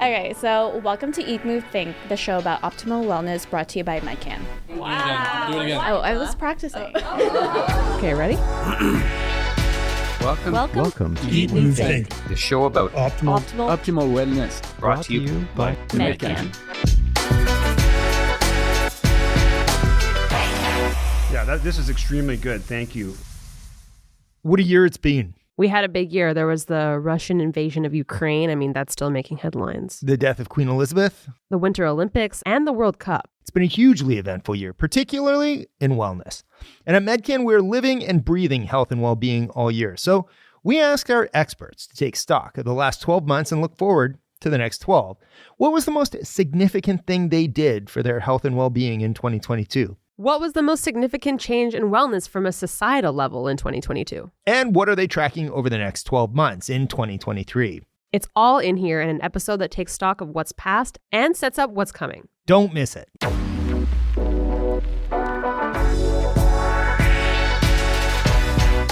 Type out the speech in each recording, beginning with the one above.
Okay, so welcome to Eat, Move, Think, the show about optimal wellness brought to you by Medcan. Wow. Do it again. Oh, I was practicing. Okay, ready? Welcome to Eat, Move, Think, the show about optimal wellness brought to you by Medcan. Yeah, this is extremely good. Thank you. What a year it's been. We had a big year. There was the Russian invasion of Ukraine. I mean, that's still making headlines. The death of Queen Elizabeth. The Winter Olympics and the World Cup. It's been a hugely eventful year, particularly in wellness. And at Medcan, we're living and breathing health and well-being all year. So we asked our experts to take stock of the last 12 months and look forward to the next 12. What was the most significant thing they did for their health and well-being in 2022? What was the most significant change in wellness from a societal level in 2022? And what are they tracking over the next 12 months in 2023? It's all in here in an episode that takes stock of what's past and sets up what's coming. Don't miss it.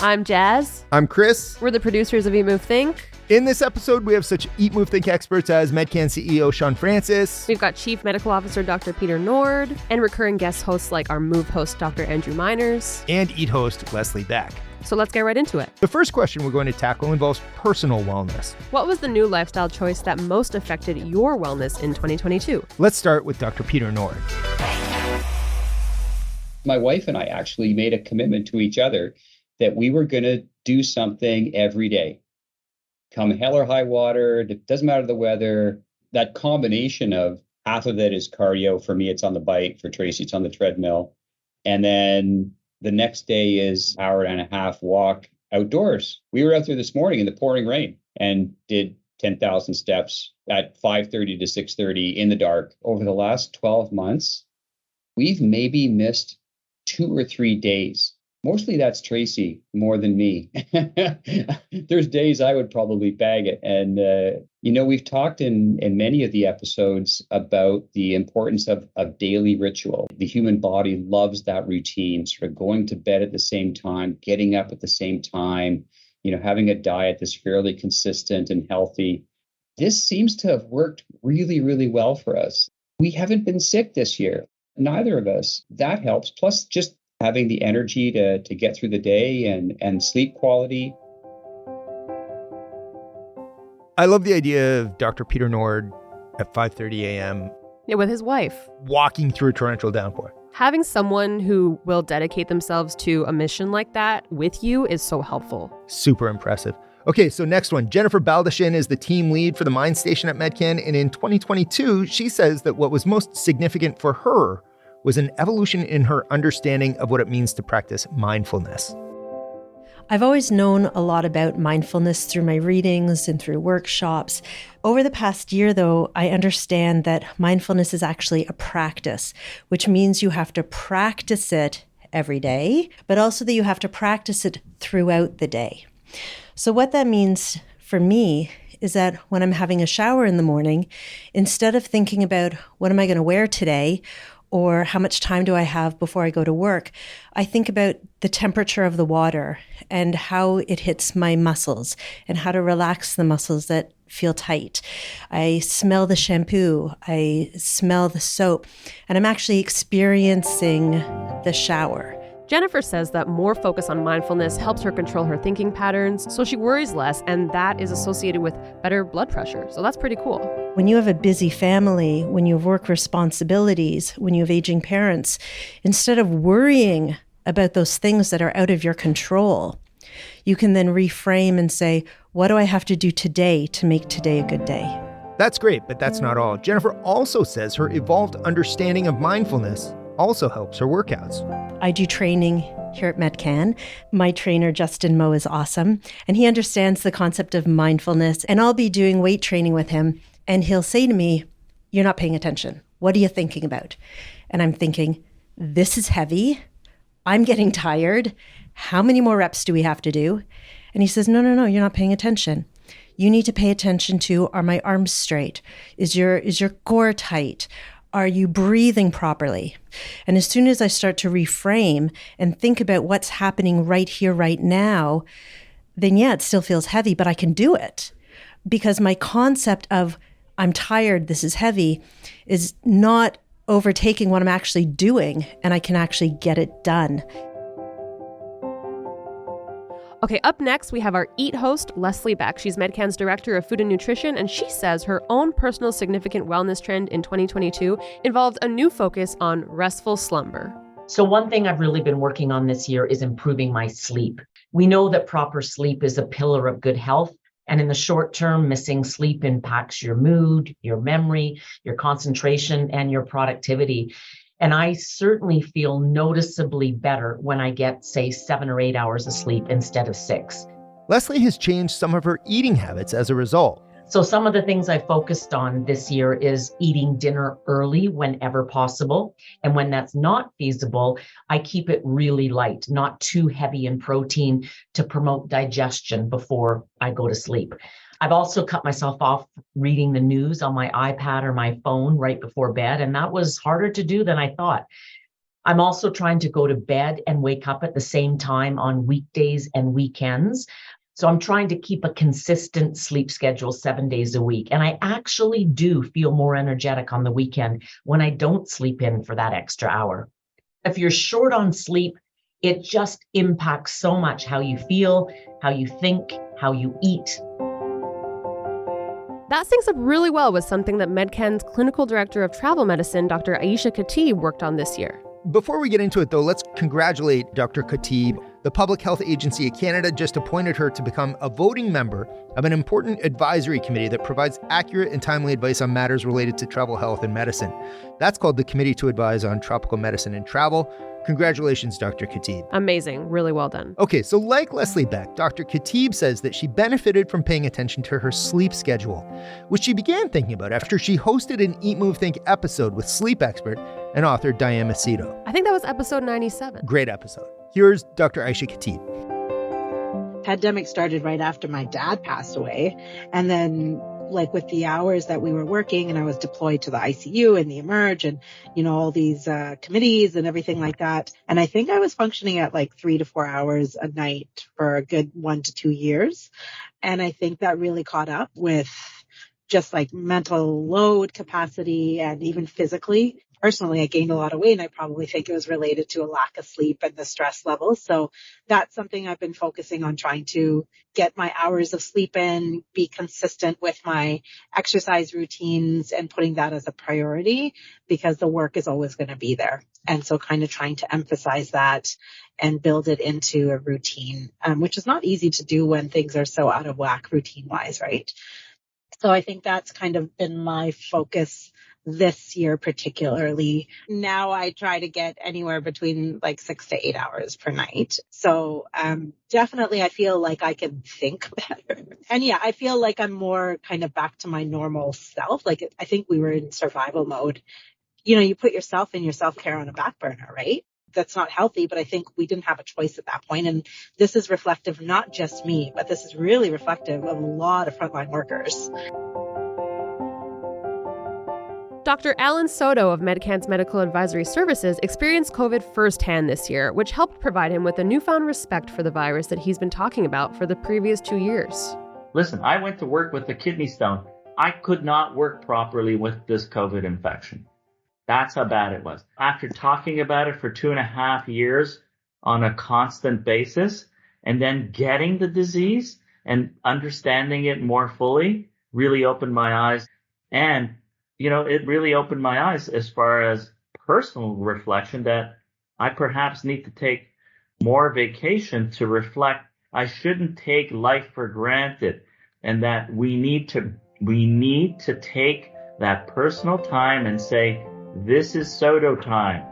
I'm Jazz. I'm Chris. We're the producers of Eat, Move, Think. In this episode, we have such Eat, Move, Think experts as Medcan CEO Shaun Francis. We've got Chief Medical Officer Dr. Peter Nord and recurring guest hosts like our Move host Dr. Andrew Miners. And Eat host Leslie Beck. So let's get right into it. The first question we're going to tackle involves personal wellness. What was the new lifestyle choice that most affected your wellness in 2022? Let's start with Dr. Peter Nord. My wife and I actually made a commitment to each other that we were going to do something every day. Come hell or high water, it doesn't matter the weather. That combination of half of it is cardio. For me, it's on the bike. For Tracy, it's on the treadmill. And then the next day is hour and a half walk outdoors. We were out there this morning in the pouring rain and did 10,000 steps at 5:30 to 6:30 in the dark. Over the last 12 months, we've maybe missed 2 or 3 days. Mostly that's Tracy more than me. There's days I would probably bag it. And, we've talked in many of the episodes about the importance of daily ritual. The human body loves that routine, sort of going to bed at the same time, getting up at the same time, having a diet that's fairly consistent and healthy. This seems to have worked really, really well for us. We haven't been sick this year. Neither of us. That helps. Plus, just having the energy to get through the day and sleep quality. I love the idea of Dr. Peter Nord at 5:30 a.m. Yeah, with his wife. walking through a torrential downpour. Having someone who will dedicate themselves to a mission like that with you is so helpful. Super impressive. Okay, so next one. Jennifer Baldachin is the team lead for the Mind Station at Medcan. And in 2022, she says that what was most significant for her was an evolution in her understanding of what it means to practice mindfulness. I've always known a lot about mindfulness through my readings and through workshops. Over the past year, though, I understand that mindfulness is actually a practice, which means you have to practice it every day, but also that you have to practice it throughout the day. So what that means for me is that when I'm having a shower in the morning, instead of thinking about what am I going to wear today, or how much time do I have before I go to work, I think about the temperature of the water and how it hits my muscles and how to relax the muscles that feel tight. I smell the shampoo, I smell the soap, and I'm actually experiencing the shower. Jennifer says that more focus on mindfulness helps her control her thinking patterns, so she worries less, and that is associated with better blood pressure. So that's pretty cool. When you have a busy family, when you have work responsibilities, when you have aging parents, instead of worrying about those things that are out of your control, you can then reframe and say, what do I have to do today to make today a good day? That's great, but that's not all. Jennifer also says her evolved understanding of mindfulness also helps her workouts. I do training here at Medcan. My trainer, Justin Moe, is awesome, and he understands the concept of mindfulness, and I'll be doing weight training with him, and he'll say to me, you're not paying attention. What are you thinking about? And I'm thinking, this is heavy. I'm getting tired. How many more reps do we have to do? And he says, no, you're not paying attention. You need to pay attention to, are my arms straight? Is your core tight? Are you breathing properly? And as soon as I start to reframe and think about what's happening right here, right now, then yeah, it still feels heavy, but I can do it. Because my concept of I'm tired, this is heavy, is not overtaking what I'm actually doing, and I can actually get it done. Okay, up next, we have our EAT host, Leslie Beck. She's Medcan's Director of Food and Nutrition, and she says her own personal significant wellness trend in 2022 involved a new focus on restful slumber. So one thing I've really been working on this year is improving my sleep. We know that proper sleep is a pillar of good health. And in the short term, missing sleep impacts your mood, your memory, your concentration, and your productivity. And I certainly feel noticeably better when I get, say, 7 or 8 hours of sleep instead of 6. Leslie has changed some of her eating habits as a result. So some of the things I focused on this year is eating dinner early whenever possible. And when that's not feasible, I keep it really light, not too heavy in protein to promote digestion before I go to sleep. I've also cut myself off reading the news on my iPad or my phone right before bed, and that was harder to do than I thought. I'm also trying to go to bed and wake up at the same time on weekdays and weekends. So I'm trying to keep a consistent sleep schedule 7 days a week. And I actually do feel more energetic on the weekend when I don't sleep in for that extra hour. If you're short on sleep, it just impacts so much how you feel, how you think, how you eat. That syncs up really well with something that Medcan's Clinical Director of Travel Medicine, Dr. Aisha Khatib, worked on this year. Before we get into it, though, let's congratulate Dr. Khatib. The Public Health Agency of Canada just appointed her to become a voting member of an important advisory committee that provides accurate and timely advice on matters related to travel health and medicine. That's called the Committee to Advise on Tropical Medicine and Travel. Congratulations, Dr. Khatib. Amazing. Really well done. Okay, so like Leslie Beck, Dr. Khatib says that she benefited from paying attention to her sleep schedule, which she began thinking about after she hosted an Eat, Move, Think episode with sleep expert and author Diane Macedo. I think that was episode 97. Great episode. Here's Dr. Aisha Khatib. Pandemic started right after my dad passed away. And then like with the hours that we were working and I was deployed to the ICU and the Emerge and, all these committees and everything like that. And I think I was functioning at like 3 to 4 hours a night for a good 1 to 2 years. And I think that really caught up with just like mental load capacity and even physically. Personally, I gained a lot of weight and I probably think it was related to a lack of sleep and the stress levels. So that's something I've been focusing on, trying to get my hours of sleep in, be consistent with my exercise routines and putting that as a priority because the work is always going to be there. And so kind of trying to emphasize that and build it into a routine, which is not easy to do when things are so out of whack routine wise, right? So I think that's kind of been my focus this year particularly. Now I try to get anywhere between like 6 to 8 hours per night. So definitely I feel like I can think better. And yeah, I feel like I'm more kind of back to my normal self. Like I think we were in survival mode. You put yourself and your self-care on a back burner, right? That's not healthy, but I think we didn't have a choice at that point. And this is reflective, not just me, but this is really reflective of a lot of frontline workers. Dr. Alan Soto of Medcan's Medical Advisory Services experienced COVID firsthand this year, which helped provide him with a newfound respect for the virus that he's been talking about for the previous 2 years. Listen, I went to work with a kidney stone. I could not work properly with this COVID infection. That's how bad it was. After talking about it for 2.5 years on a constant basis, and then getting the disease and understanding it more fully really opened my eyes. And it really opened my eyes as far as personal reflection that I perhaps need to take more vacation to reflect. I shouldn't take life for granted, and that we need to take that personal time and say, this is Soto time.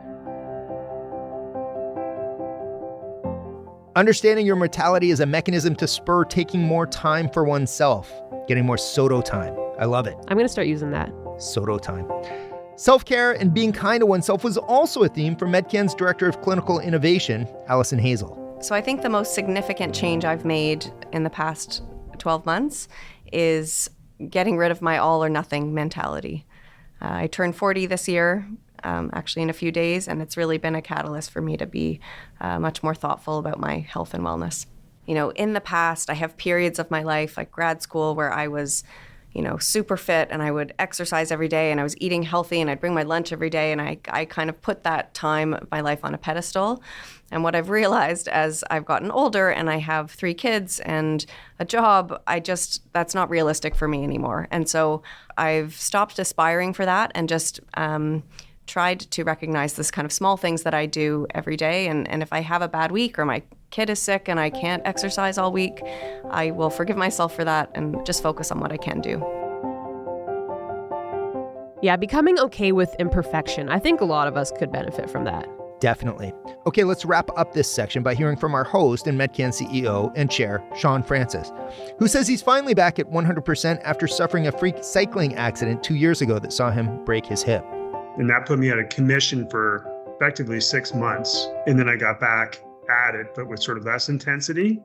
Understanding your mortality is a mechanism to spur taking more time for oneself, getting more Soto time. I love it. I'm going to start using that. Soto time. Self-care and being kind to oneself was also a theme for Medcan's Director of Clinical Innovation, Allison Hazel. So I think the most significant change I've made in the past 12 months is getting rid of my all or nothing mentality. I turned 40 this year, actually in a few days, and it's really been a catalyst for me to be much more thoughtful about my health and wellness. In the past, I have periods of my life, like grad school, where I was super fit and I would exercise every day and I was eating healthy and I'd bring my lunch every day. And I kind of put that time of my life on a pedestal. And what I've realized as I've gotten older and I have 3 kids and a job, that's not realistic for me anymore. And so I've stopped aspiring for that and just tried to recognize this kind of small things that I do every day. And if I have a bad week or my kid is sick and I can't exercise all week, I will forgive myself for that and just focus on what I can do. Yeah, becoming okay with imperfection. I think a lot of us could benefit from that. Definitely. Okay, let's wrap up this section by hearing from our host and Medcan CEO and chair, Shaun Francis, who says he's finally back at 100% after suffering a freak cycling accident 2 years ago that saw him break his hip. And that put me out of commission for effectively 6 months. And then I got back at it, but with sort of less intensity.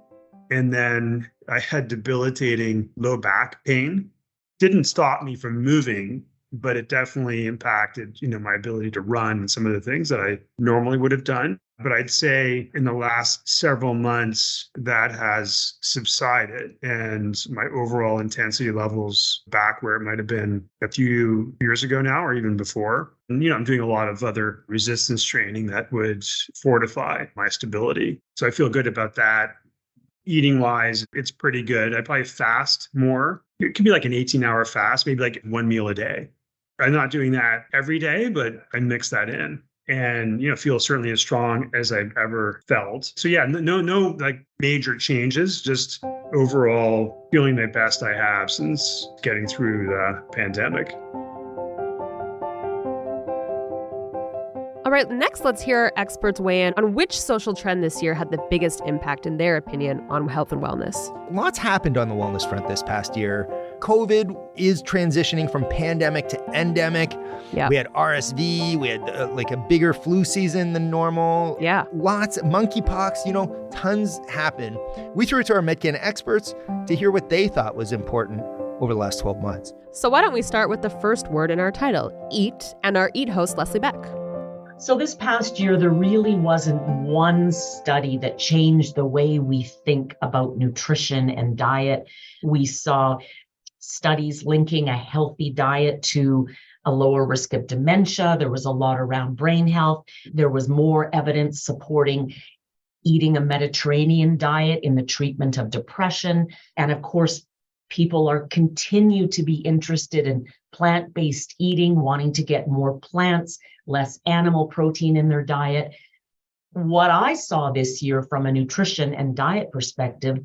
And then I had debilitating low back pain. Didn't stop me from moving, but it definitely impacted, my ability to run and some of the things that I normally would have done. But I'd say in the last several months, that has subsided and my overall intensity levels back where it might have been a few years ago now, or even before. And, I'm doing a lot of other resistance training that would fortify my stability. So I feel good about that. Eating wise, it's pretty good. I probably fast more. It could be like an 18-hour fast, maybe like 1 meal a day. I'm not doing that every day, but I mix that in. And, feel certainly as strong as I've ever felt. So yeah, no like major changes, just overall feeling the best I have since getting through the pandemic. All right, next let's hear our experts weigh in on which social trend this year had the biggest impact, in their opinion, on health and wellness. Lots happened on the wellness front this past year. COVID is transitioning from pandemic to endemic. Yeah. We had RSV, we had like a bigger flu season than normal. Yeah. Lots, monkeypox, tons happened. We threw it to our Medcan experts to hear what they thought was important over the last 12 months. So why don't we start with the first word in our title, eat, and our EAT host, Leslie Beck. So this past year, there really wasn't one study that changed the way we think about nutrition and diet. We saw studies linking a healthy diet to a lower risk of dementia. There was a lot around brain health. There was more evidence supporting eating a Mediterranean diet in the treatment of depression. And of course, people continue to be interested in plant-based eating, wanting to get more plants, less animal protein in their diet. What I saw this year from a nutrition and diet perspective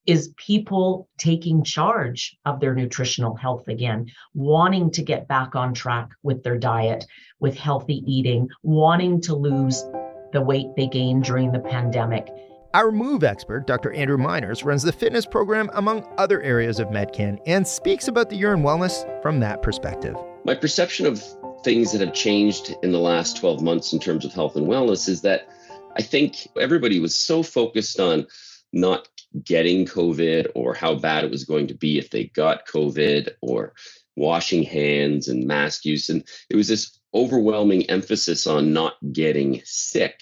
is people taking charge of their nutritional health again, wanting to get back on track with their diet, with healthy eating, wanting to lose the weight they gained during the pandemic. Our Move expert, Dr. Andrew Miners, runs the fitness program among other areas of Medcan and speaks about the year in wellness from that perspective. My perception of things that have changed in the last 12 months in terms of health and wellness is that I think everybody was so focused on not getting COVID or how bad it was going to be if they got COVID or washing hands and mask use. And it was this overwhelming emphasis on not getting sick.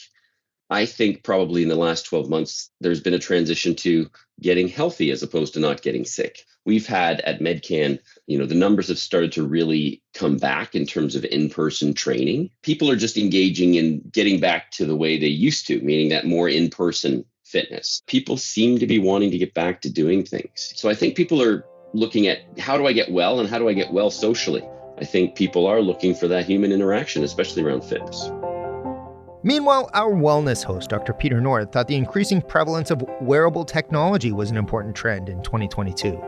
I think probably in the last 12 months, there's been a transition to getting healthy as opposed to not getting sick. We've had at Medcan, the numbers have started to really come back in terms of in-person training. People are just engaging in getting back to the way they used to, meaning that more in-person fitness. People seem to be wanting to get back to doing things. So I think people are looking at how do I get well and how do I get well socially? I think people are looking for that human interaction, especially around fitness. Meanwhile, our wellness host, Dr. Peter North, thought the increasing prevalence of wearable technology was an important trend in 2022.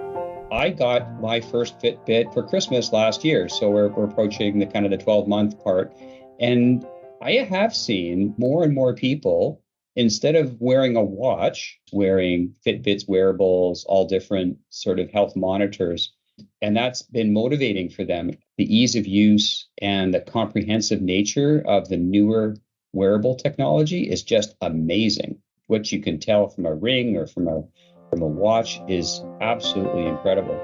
I got my first Fitbit for Christmas last year, so we're approaching the 12-month part. And I have seen more and more people, instead of wearing a watch, wearing Fitbits, wearables, all different sort of health monitors. And that's been motivating for them. The ease of use and the comprehensive nature of the newer wearable technology is just amazing. What you can tell from a ring or from a watch is absolutely incredible.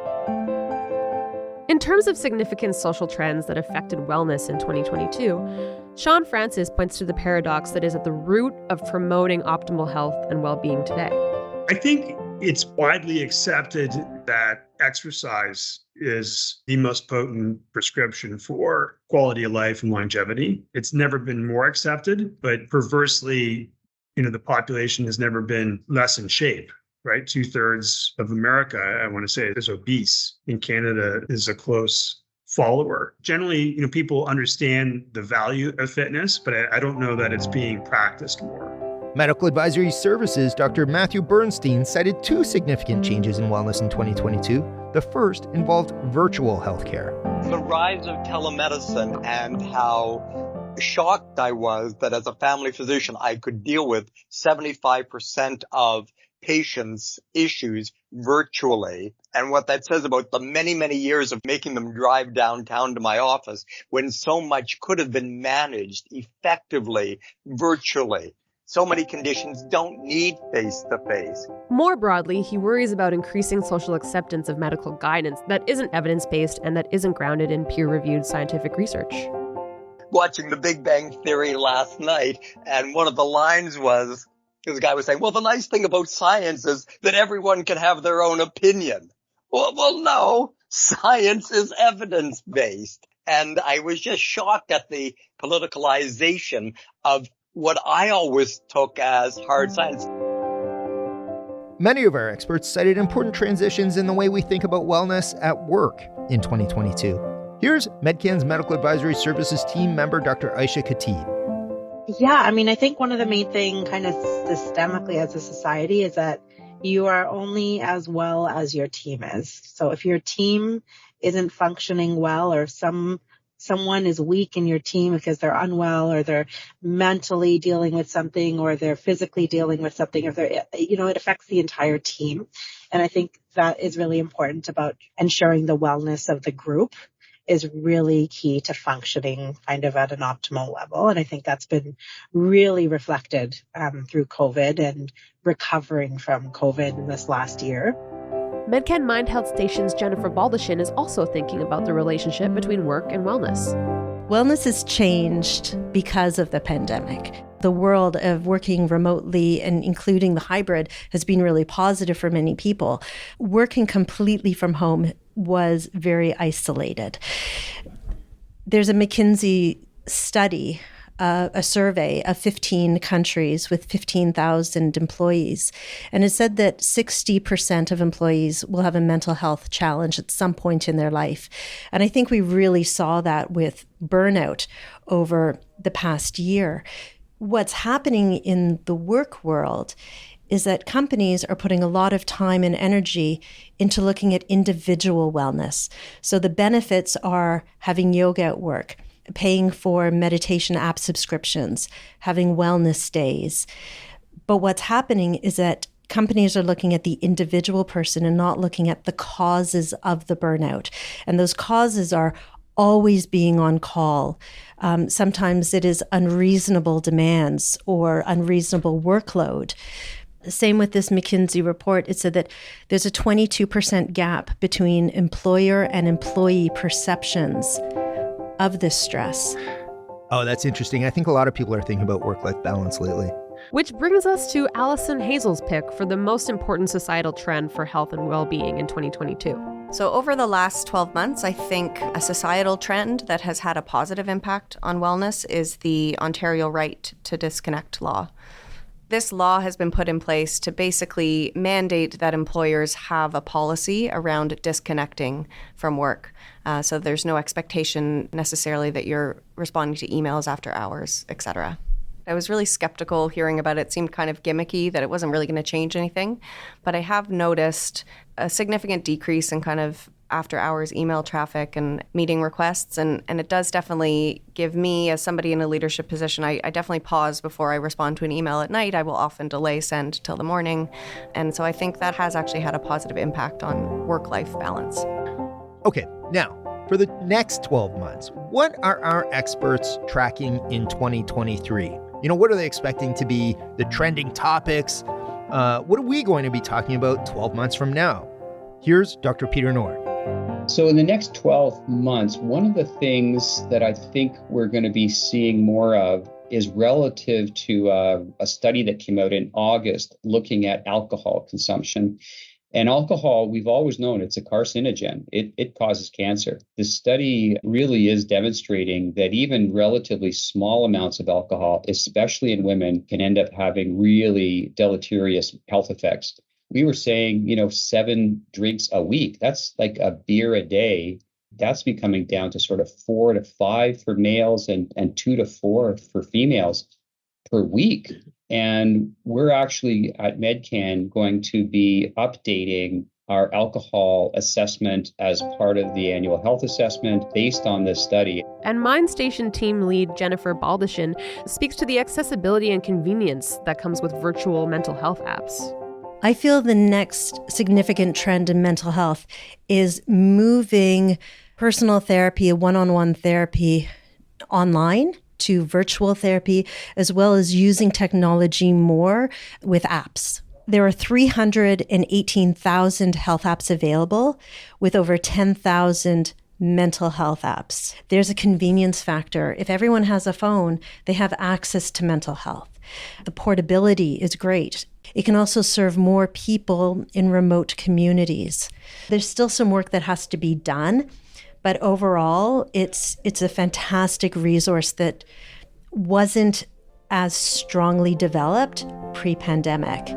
In terms of significant social trends that affected wellness in 2022, Shaun Francis points to the paradox that is at the root of promoting optimal health and well-being today. I think it's widely accepted that exercise is the most potent prescription for quality of life and longevity. It's never been more accepted, but perversely, the population has never been less in shape, right? 2/3 of America, I want to say, is obese. In Canada is a close follower. Generally, people understand the value of fitness, but I don't know that it's being practiced more. Medical Advisory Services Dr. Matthew Bernstein cited two significant changes in wellness in 2022. The first involved virtual healthcare. The rise of telemedicine and how shocked I was that as a family physician, I could deal with 75% of patients' issues virtually. And what that says about the many, many years of making them drive downtown to my office when so much could have been managed effectively virtually. So many conditions don't need face-to-face. More broadly, he worries about increasing social acceptance of medical guidance that isn't evidence-based and that isn't grounded in peer-reviewed scientific research. Watching The Big Bang Theory last night, and one of the lines was, this guy was saying, well, the nice thing about science is that everyone can have their own opinion. Well, no, science is evidence-based. And I was just shocked at the politicalization of what I always took as hard science. Many of our experts cited important transitions in the way we think about wellness at work in 2022. Here's Medcan's Medical Advisory Services team member, Dr. Aisha Khatib. Yeah, I think one of the main thing kind of systemically as a society is that you are only as well as your team is. So if your team isn't functioning well, or someone is weak in your team because they're unwell, or they're mentally dealing with something, or they're physically dealing with something, if they're, it affects the entire team. And I think that is really important about ensuring the wellness of the group is really key to functioning kind of at an optimal level. And I think that's been really reflected through COVID and recovering from COVID in this last year. Medcan Mind Health Station's Jennifer Baldachin is also thinking about the relationship between work and wellness. Wellness has changed because of the pandemic. The world of working remotely and including the hybrid has been really positive for many people. Working completely from home was very isolated. There's a McKinsey study, a survey of 15 countries with 15,000 employees. And it said that 60% of employees will have a mental health challenge at some point in their life. And I think we really saw that with burnout over the past year. What's happening in the work world is that companies are putting a lot of time and energy into looking at individual wellness. So the benefits are having yoga at work, paying for meditation app subscriptions, having wellness days. But what's happening is that companies are looking at the individual person and not looking at the causes of the burnout. And those causes are always being on call. Sometimes it is unreasonable demands or unreasonable workload. Same with this McKinsey report. It said that there's a 22% gap between employer and employee perceptions of this stress. Oh, that's interesting. I think a lot of people are thinking about work-life balance lately. Which brings us to Allison Hazel's pick for the most important societal trend for health and well-being in 2022. So over the last 12 months, I think a societal trend that has had a positive impact on wellness is the Ontario Right to Disconnect law. This law has been put in place to basically mandate that employers have a policy around disconnecting from work. So there's no expectation necessarily that you're responding to emails after hours, etc. I was really skeptical hearing about it. It seemed kind of gimmicky, that it wasn't really going to change anything. But I have noticed a significant decrease in kind of after-hours email traffic and meeting requests. And it does definitely give me, as somebody in a leadership position, I definitely pause before I respond to an email at night. I will often delay send till the morning. And so I think that has actually had a positive impact on work-life balance. Okay, now, for the next 12 months, what are our experts tracking in 2023? What are they expecting to be the trending topics? What are we going to be talking about 12 months from now? Here's Dr. Peter Nord. So in the next 12 months, one of the things that I think we're going to be seeing more of is relative to a study that came out in August looking at alcohol consumption. And alcohol, we've always known it's a carcinogen. It causes cancer. The study really is demonstrating that even relatively small amounts of alcohol, especially in women, can end up having really deleterious health effects. We were saying, 7 drinks a week. That's like a beer a day. That's becoming down to sort of 4 to 5 for males and 2 to 4 for females per week. And we're actually at Medcan going to be updating our alcohol assessment as part of the annual health assessment based on this study. And MindStation team lead Jennifer Baldachin speaks to the accessibility and convenience that comes with virtual mental health apps. I feel the next significant trend in mental health is moving personal therapy, one-on-one therapy online to virtual therapy, as well as using technology more with apps. There are 318,000 health apps available with over 10,000 mental health apps. There's a convenience factor. If everyone has a phone, they have access to mental health. The portability is great. It can also serve more people in remote communities. There's still some work that has to be done, but overall, it's a fantastic resource that wasn't as strongly developed pre-pandemic.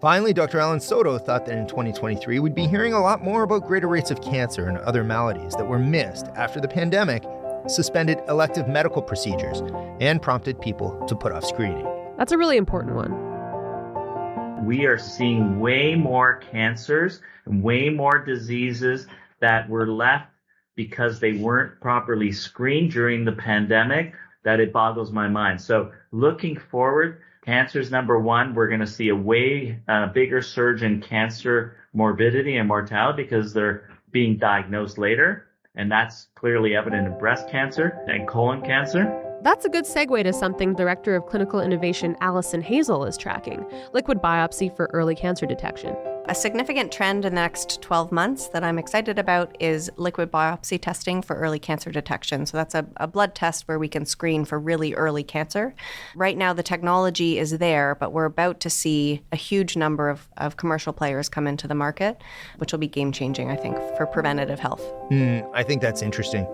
Finally, Dr. Alan Soto thought that in 2023, we'd be hearing a lot more about greater rates of cancer and other maladies that were missed after the pandemic suspended elective medical procedures and prompted people to put off screening. That's a really important one. We are seeing way more cancers and way more diseases that were left because they weren't properly screened during the pandemic, that it boggles my mind. So looking forward, cancer is number one. We're going to see a way bigger surge in cancer morbidity and mortality because they're being diagnosed later. And that's clearly evident in breast cancer and colon cancer. That's a good segue to something Director of Clinical Innovation Allison Hazel is tracking, liquid biopsy for early cancer detection. A significant trend in the next 12 months that I'm excited about is liquid biopsy testing for early cancer detection. So that's a blood test where we can screen for really early cancer. Right now, the technology is there, but we're about to see a huge number of commercial players come into the market, which will be game-changing, I think, for preventative health. I think that's interesting.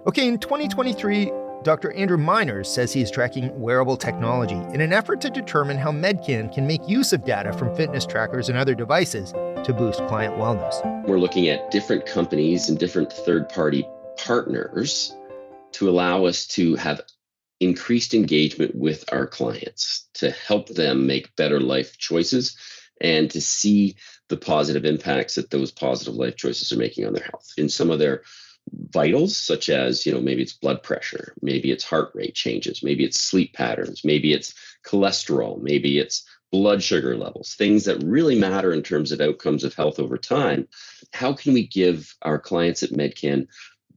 Okay, in 2023, Dr. Andrew Miners says he is tracking wearable technology in an effort to determine how Medcan can make use of data from fitness trackers and other devices to boost client wellness. We're looking at different companies and different third-party partners to allow us to have increased engagement with our clients, to help them make better life choices and to see the positive impacts that those positive life choices are making on their health. In some of their vitals, such as, maybe it's blood pressure, maybe it's heart rate changes, maybe it's sleep patterns, maybe it's cholesterol, maybe it's blood sugar levels, things that really matter in terms of outcomes of health over time. How can we give our clients at Medcan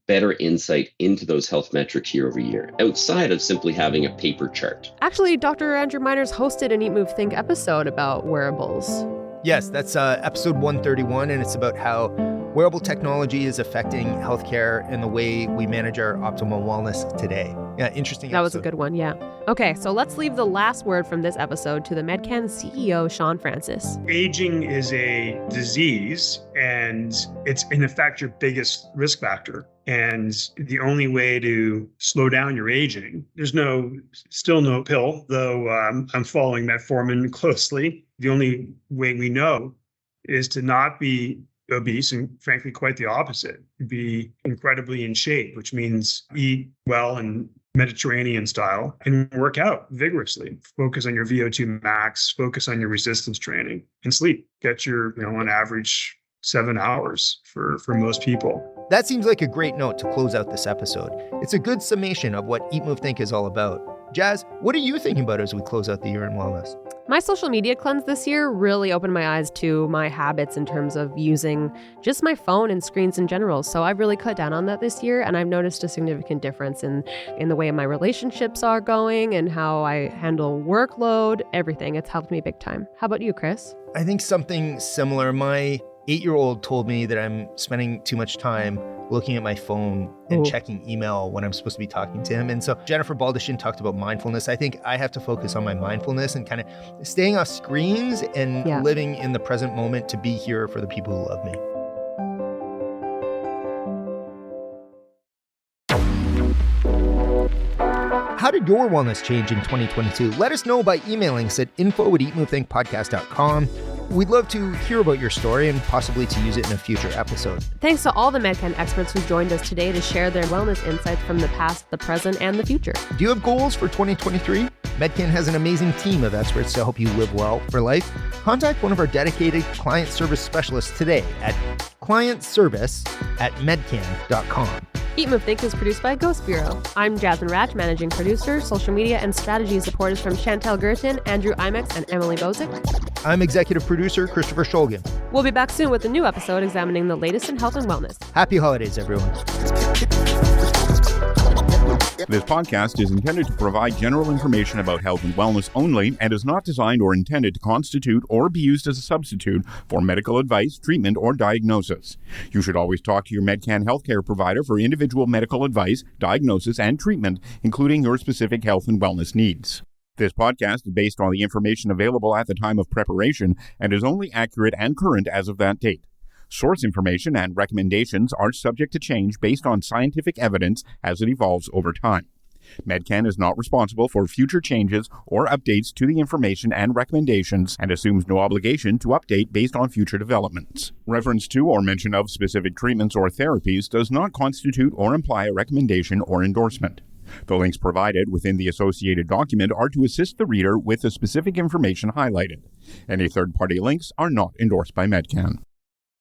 better insight into those health metrics year over year, outside of simply having a paper chart? Actually, Dr. Andrew Miners hosted an Eat, Move, Think episode about wearables. Yes, that's episode 131, and it's about how wearable technology is affecting healthcare and the way we manage our optimal wellness today. Yeah, interesting. That was a good one, yeah. Okay, so let's leave the last word from this episode to the Medcan CEO, Shaun Francis. Aging is a disease, and it's in effect your biggest risk factor. And the only way to slow down your aging, there's still no pill, though I'm following metformin closely. The only way we know is to not be obese, and frankly, quite the opposite, be incredibly in shape, which means eat well and Mediterranean style and work out vigorously. Focus on your VO2 max, focus on your resistance training, and sleep. Get your, on average, 7 hours for most people. That seems like a great note to close out this episode. It's a good summation of what Eat, Move, Think is all about. Jazz, what are you thinking about as we close out the year in wellness? My social media cleanse this year really opened my eyes to my habits in terms of using just my phone and screens in general. So I've really cut down on that this year, and I've noticed a significant difference in the way my relationships are going and how I handle workload, everything. It's helped me big time. How about you, Chris? I think something similar. My 8-year-old told me that I'm spending too much time looking at my phone and checking email when I'm supposed to be talking to him. And so Jennifer Baldachin talked about mindfulness. I think I have to focus on my mindfulness and kind of staying off screens and living in the present moment to be here for the people who love me. How did your wellness change in 2022? Let us know by emailing us at info@eatmovethinkpodcast.com. We'd love to hear about your story and possibly to use it in a future episode. Thanks to all the Medcan experts who joined us today to share their wellness insights from the past, the present, and the future. Do you have goals for 2023? Medcan has an amazing team of experts to help you live well for life. Contact one of our dedicated client service specialists today at clientservice@medcan.com. Eat, Move, Think is produced by Ghost Bureau. I'm Jasmine Ratch, managing producer. Social media and strategy support is from Chantel Gertin, Andrew Imex, and Emily Bozick. I'm executive producer Christopher Scholgen. We'll be back soon with a new episode examining the latest in health and wellness. Happy holidays, everyone. This podcast is intended to provide general information about health and wellness only and is not designed or intended to constitute or be used as a substitute for medical advice, treatment, or diagnosis. You should always talk to your Medcan healthcare provider for individual medical advice, diagnosis, and treatment, including your specific health and wellness needs. This podcast is based on the information available at the time of preparation and is only accurate and current as of that date. Source information and recommendations are subject to change based on scientific evidence as it evolves over time. Medcan is not responsible for future changes or updates to the information and recommendations and assumes no obligation to update based on future developments. Reference to or mention of specific treatments or therapies does not constitute or imply a recommendation or endorsement. The links provided within the associated document are to assist the reader with the specific information highlighted. Any third-party links are not endorsed by Medcan.